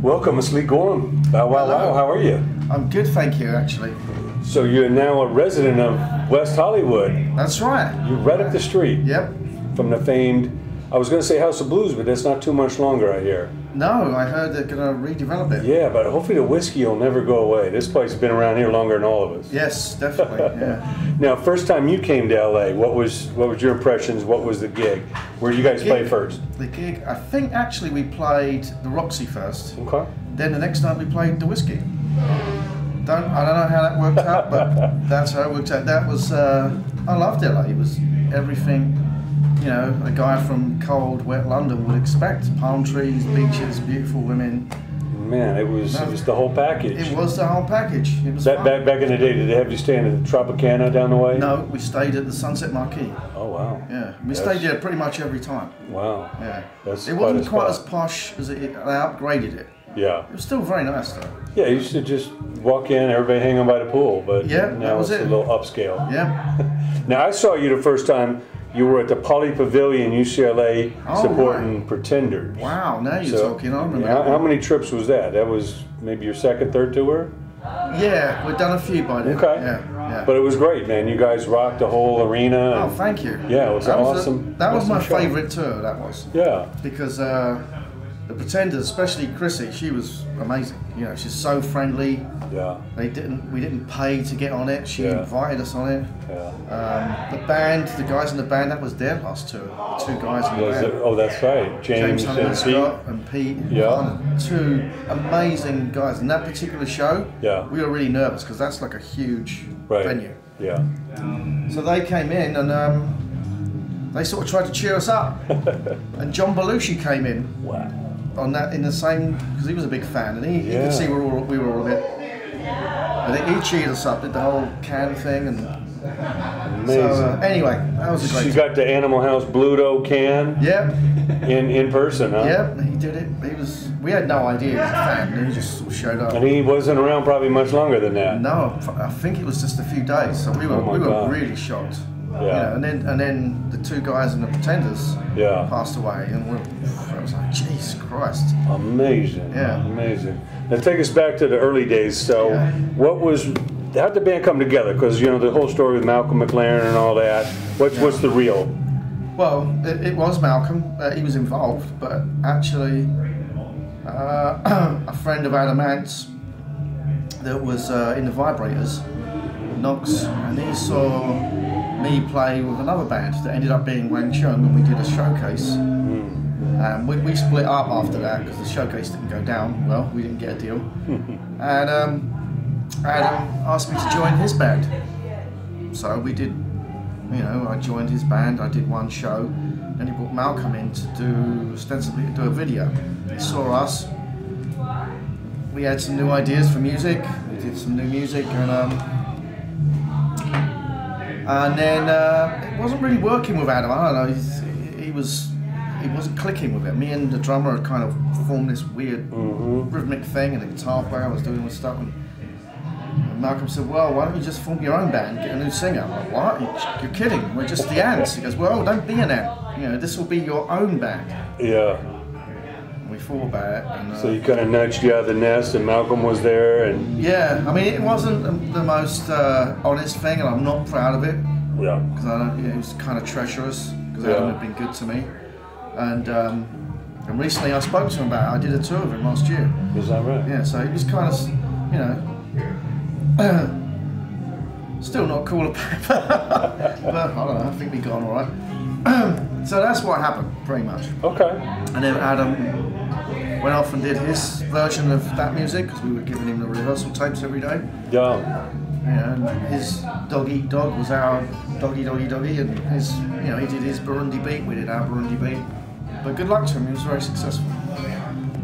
Welcome, Ms. Lee Gorham. Wow, wow, wow. How are you? I'm good, thank you, actually. So you're now a resident of West Hollywood. That's right. You're right up the street. Yep. From the famed, I was going to say House of Blues, but that's not too much longer, I hear. No, I heard they're going to redevelop it. Yeah, but hopefully the whiskey will never go away. This place has been around here longer than all of us. Yes, definitely, yeah. Now, first time you came to LA, what was your impressions? What was the gig? Where did you guys play first? The gig, I think actually we played the Roxy first. Okay. Then the next night we played the Whiskey. I don't know how that worked out, but that's how it worked out. That was, I loved LA. It was everything, you know, a guy from cold, wet London would expect. Palm trees, beaches, beautiful women. Man, it was the whole package. It was the whole package. It was fun. Back in the day, did they have you staying at the Tropicana down the way? No, we stayed at the Sunset Marquee. Oh, wow. Yeah, we stayed there pretty much every time. Wow. Yeah. It wasn't quite as posh as they upgraded it. Yeah. It was still very nice though. Yeah, you used to just walk in, everybody hanging by the pool, but yeah, now it's a little upscale. Yeah. Now I saw you the first time you were at the Poly Pavilion, UCLA, supporting right. Pretenders. Wow, now you're talking. I remember. How many trips was that? That was maybe your second, third tour? Yeah, we've done a few by then. Okay. Yeah. But it was great, man. You guys rocked the whole arena. Oh, thank you. Yeah, it was awesome. That was my favorite tour, that was. Yeah. Because the Pretenders, especially Chrissy, she was amazing. You know, she's so friendly. Yeah. We didn't pay to get on it. She invited us on it. Yeah. The band, the guys in the band, that was their last tour. The two guys in the band. Oh, that's right. James and Scott and Pete. Yeah. Two amazing guys. In that particular show, we were really nervous because that's like a huge venue. Yeah. So they came in and they sort of tried to cheer us up. And John Belushi came in. Wow. On that, in the same, because he was a big fan, and he could see we were all a bit. But he cheered us up, did the whole can thing, and amazing. So anyway, that was a great. You got the Animal House Bluto can. Yeah. In person, huh? Yeah, he did it. We had no idea he was a fan, and he just sort of showed up. And he wasn't around probably much longer than that. No, I think it was just a few days. So we were really shocked. Yeah. You know, and then the two guys in the Pretenders passed away, and I was like, Jesus Christ. Amazing. Yeah. Amazing. Now take us back to the early days. So how'd the band come together? Because, you know, the whole story with Malcolm McLaren and all that. What's the real? Well, it was Malcolm. He was involved, but actually a friend of Adam Ant's that was in the Vibrators, Knox, and he saw me play with another band that ended up being Wang Chung, and we did a showcase. We split up after that because the showcase didn't go down well. We didn't get a deal. And Adam asked me to join his band. So we did, you know, I joined his band, I did one show, then he brought Malcolm in to ostensibly do a video. He saw us, we had some new ideas for music, we did some new music, and then it wasn't really working with Adam. I don't know. He wasn't clicking with it. Me and the drummer had kind of formed this weird rhythmic thing, and the guitar player was doing this stuff. And Malcolm said, "Well, why don't you just form your own band, get a new singer?" I'm like, "What? You're kidding? We're just the Ants." He goes, "Well, don't be an ant. You know, this will be your own band." Yeah. And we thought about it. And, so you kind of nudged you out of the nest, and Malcolm was there, and yeah. I mean, it wasn't the most honest thing, and I'm not proud of it. Yeah. Because it was kind of treacherous. Because Adam had been good to me, and recently I spoke to him about it. I did a tour with him last year. Is that right? Yeah. So he was kind of, you know. Still not cool about it, but I don't know, I think we got on alright. So that's what happened, pretty much. Okay. And then Adam went off and did his version of that music, because we were giving him the rehearsal tapes every day. Yeah. And his Dog Eat Dog was our Doggy Doggy Doggy, and his, you know, he did his Burundi beat, we did our Burundi beat. But good luck to him, he was very successful.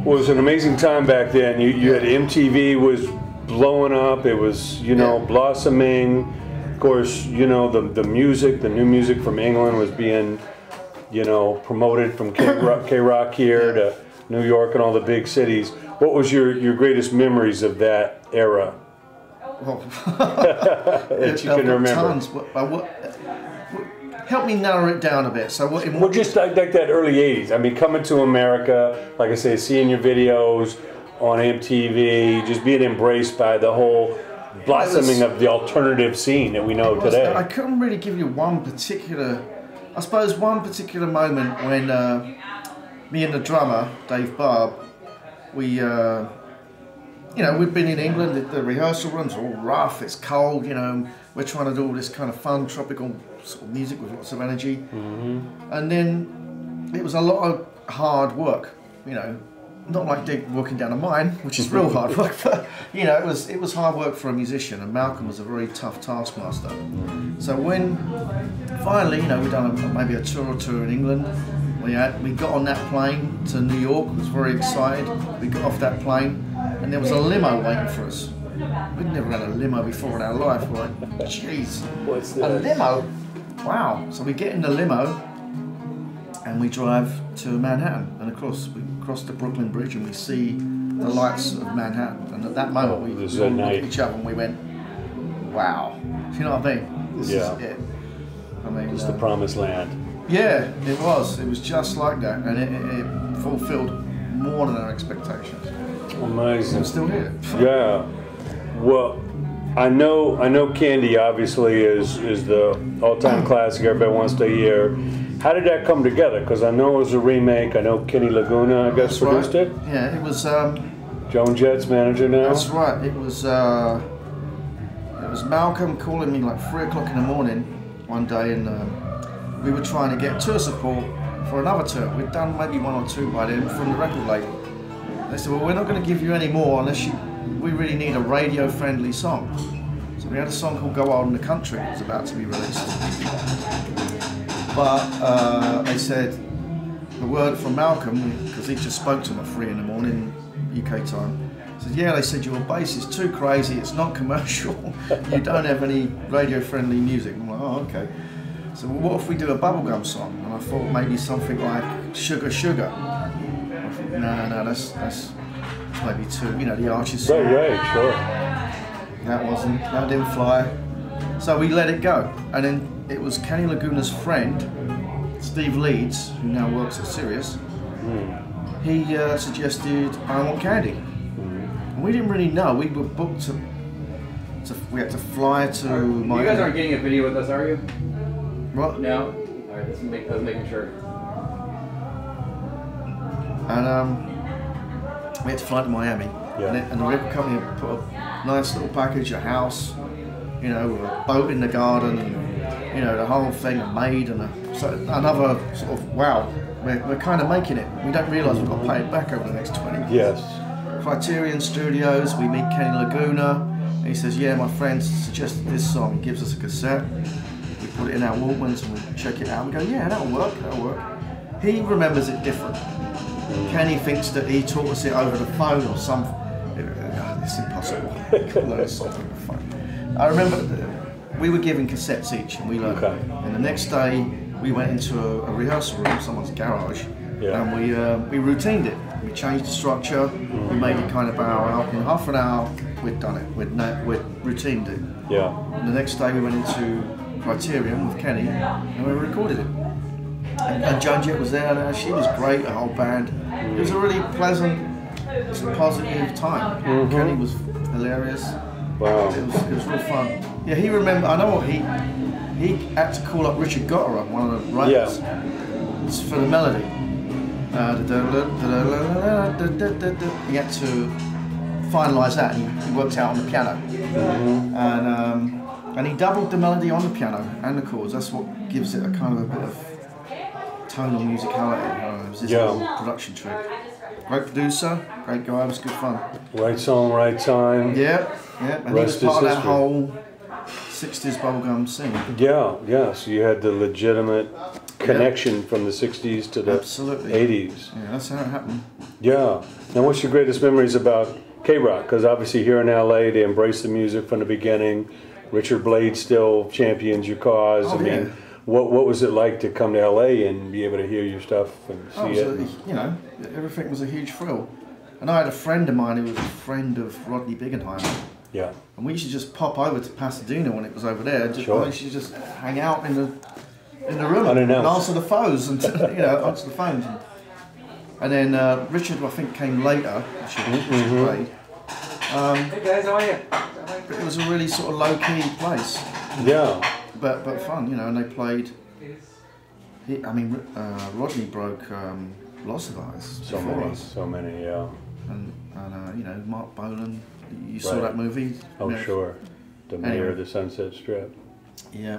Well, it was an amazing time back then. You had MTV was blowing up, it was, you know, blossoming. Of course, you know, the music, the new music from England was being, you know, promoted from K-Rock here to New York and all the big cities. What was your greatest memories of that era? Well, that you can remember? Tons. Help me narrow it down a bit. So what? Just like that early '80s. I mean, coming to America, like I say, seeing your videos. on MTV, just being embraced by the whole blossoming of the alternative scene that we know today. I couldn't really give you one particular moment when me and the drummer, Dave Barb, we we've been in England, the rehearsal rooms are all rough, it's cold, we're trying to do all this kind of fun, tropical sort of music with lots of energy. Mm-hmm. And then it was a lot of hard work, not like walking down a mine, which is real hard work, but it was hard work for a musician, and Malcolm was a very tough taskmaster. So when finally, we'd done maybe a tour or two in England, we got on that plane to New York, was very excited. We got off that plane, and there was a limo waiting for us. We'd never had a limo before in our life. We're like, jeez, what's this? A limo? Wow. So we get in the limo, and we drive to Manhattan, and of course we cross the Brooklyn Bridge, and we see the lights of Manhattan. And at that moment, we all looked at each other, and we went, wow. Do you know what I mean? This is it. I mean, it's the promised land. Yeah, it was. It was just like that, and it fulfilled more than our expectations. Amazing. I'm still here. Yeah. Well, I know Candy obviously is the all-time classic everybody wants to hear. How did that come together? Because I know it was a remake. I know Kenny Laguna, I guess, produced it. Yeah, it was. Joan Jett's manager now. That's right. It was Malcolm calling me like 3 o'clock in the morning one day, and we were trying to get tour support for another tour. We'd done maybe 1 or 2 by then from the record label. They said, well, we're not going to give you any more unless we really need a radio-friendly song. So we had a song called Go Wild in the Country that was about to be released. But they said, the word from Malcolm, because he just spoke to him at 3 in the morning, UK time, said, yeah, they said, your bass is too crazy, it's not commercial, you don't have any radio-friendly music. I'm like, oh, okay. So what if we do a bubblegum song? And I thought maybe something like Sugar Sugar. I thought, no, that's maybe too, the Arches song. Right, sure. That didn't fly. So we let it go. And then it was Kenny Laguna's friend, Steve Leeds, who now works at Sirius. He suggested I Want Candy. And we didn't really know. We were booked we had to fly to Miami. You guys aren't getting a video with us, are you? What? No? Alright, let's making sure. And we had to fly to Miami. Yeah. And the record company had put a nice little package, a house, with a boat in the garden, and the whole thing, a maid, and so another sort of wow. We're kind of making it. We don't realise we've got to pay it back over the next 20 years. Yes. Criterion Studios, we meet Kenny Laguna. And he says, yeah, my friend suggested this song. He gives us a cassette. We put it in our Walkmans and we check it out. We go, yeah, that'll work. He remembers it different. Kenny thinks that he taught us it over the phone or something. It's impossible. Learn a song over the phone. I remember we were given cassettes each, and we learned. Okay. And the next day, we went into a rehearsal room, someone's garage, and we routined it. We changed the structure. We made it kind of bow out. In half an hour, we'd done it. We'd routined it. Yeah. And the next day, we went into Criterion with Kenny, and we recorded it. And Joan Jett was there, and she was great, the whole band. It was a really pleasant, positive time. Kenny was hilarious. Wow. It was real fun. Yeah, he remembered, I know what he had to call up Richard Gotterer, one of the writers, for the melody. He had to finalise that, and he worked out on the piano. And he doubled the melody on the piano and the chords. That's what gives it a kind of a bit of tonal musicality. It was this little production trick. Great producer, great guy, it was good fun. Right song, right time. Yeah. And he was part of that whole 60s bubblegum scene. Yeah, so you had the legitimate connection from the 60s to the 80s. Yeah, that's how it happened. Yeah. Now, what's your greatest memories about K-Rock? Because obviously here in LA, they embraced the music from the beginning. Richard Blade still champions your cause. What was it like to come to LA and be able to hear your stuff and see it? Everything was a huge thrill. And I had a friend of mine who was a friend of Rodney Bingenheimer. Yeah. And we used to just pop over to Pasadena when it was over there. We used to just hang out in the room and answer the phones and answer the phones. And then Richard, I think, came later. Richard played. Hey guys, how are you? It was a really sort of low-key place. Yeah. But fun, you know, and they played. I mean, Rodney broke lots of eyes before us. So many, yeah. And you know, Mark Bolan. You saw that movie? Oh, Yeah. sure. The Mayor of the Sunset Strip. Yeah.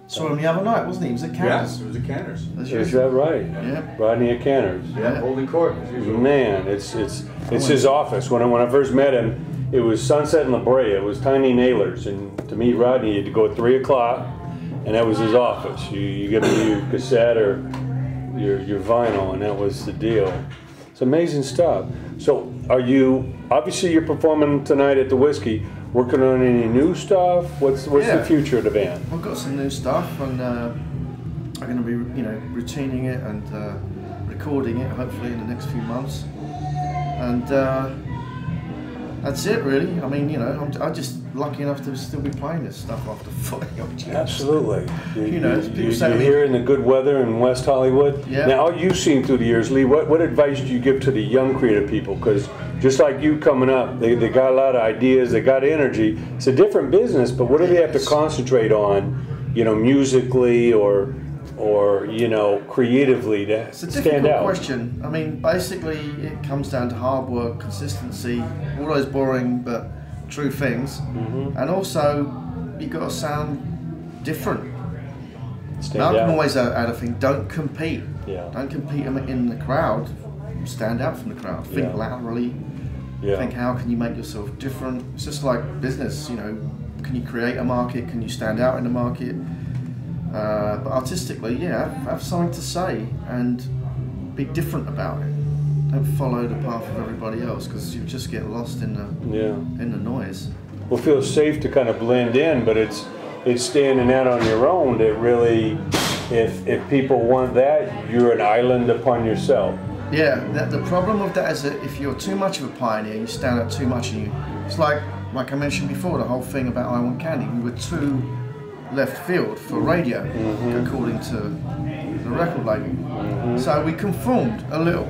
Saw him the other night, wasn't he? He was at Canners. Yes, it was at Canners. Is that right? Yeah. Rodney at Canners. Yeah, holding court as usual. Man, it's his office. When I first met him, it was Sunset and La Brea. It was tiny nailers, and to meet Rodney, you had to go at 3 o'clock, and that was his office. You give him your cassette or your vinyl, and that was the deal. It's amazing stuff. So, obviously you're performing tonight at the Whiskey. Working on any new stuff? What's the future of the band? We've got some new stuff, and I'm going to be, you know, routining it and recording it hopefully in the next few months. And that's it, really. I mean, you know, I'm just lucky enough to still be playing this stuff after 40 odd years. Absolutely. You know, you're here in the good weather in West Hollywood. Yeah. Now, all you've seen through the years, Lee, what advice do you give to the young creative people? Because just like you coming up, they got a lot of ideas, they got energy. It's a different business, but what do they have to concentrate on, you know, musically or you know, creatively to It's a stand difficult out? question. I mean, basically, it comes down to hard work, consistency, all those boring but true things, and also you got to sound different. Malcolm always had a thing: don't compete. Yeah. Don't compete in the crowd. Stand out from the crowd. Think laterally. Yeah. Think how can you make yourself different. It's just like business, you know. Can you create a market? Can you stand out in the market? But artistically, have something to say and be different about it. Don't follow the path of everybody else, because you just get lost in the noise. Well, it feels safe to kind of blend in, but it's standing out on your own that really, if people want that, you're an island upon yourself. Yeah, the problem with that is that if you're too much of a pioneer, you stand out too much, and it's like I mentioned before, the whole thing about I Want Candy. We were too left field for radio, according to the record label. So we conformed a little.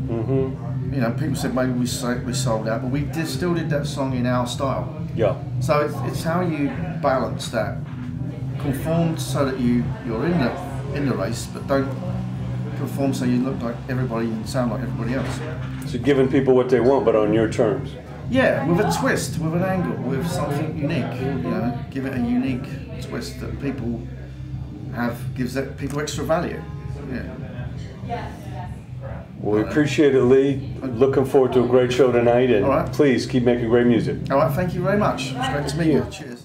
You know, people said maybe we sold out, but we still did that song in our style. Yeah. So it's how you balance that. Conform so that you're in the race, but don't conform so you look like everybody and sound like everybody else. So giving people what they want, but on your terms. Yeah, with a twist, with an angle, with something unique. You know, give it a unique twist that people gives people extra value. Yeah. Well, we appreciate it, Lee. Looking forward to a great show tonight, and please keep making great music. All right, thank you very much. It's great to meet you. Cheers.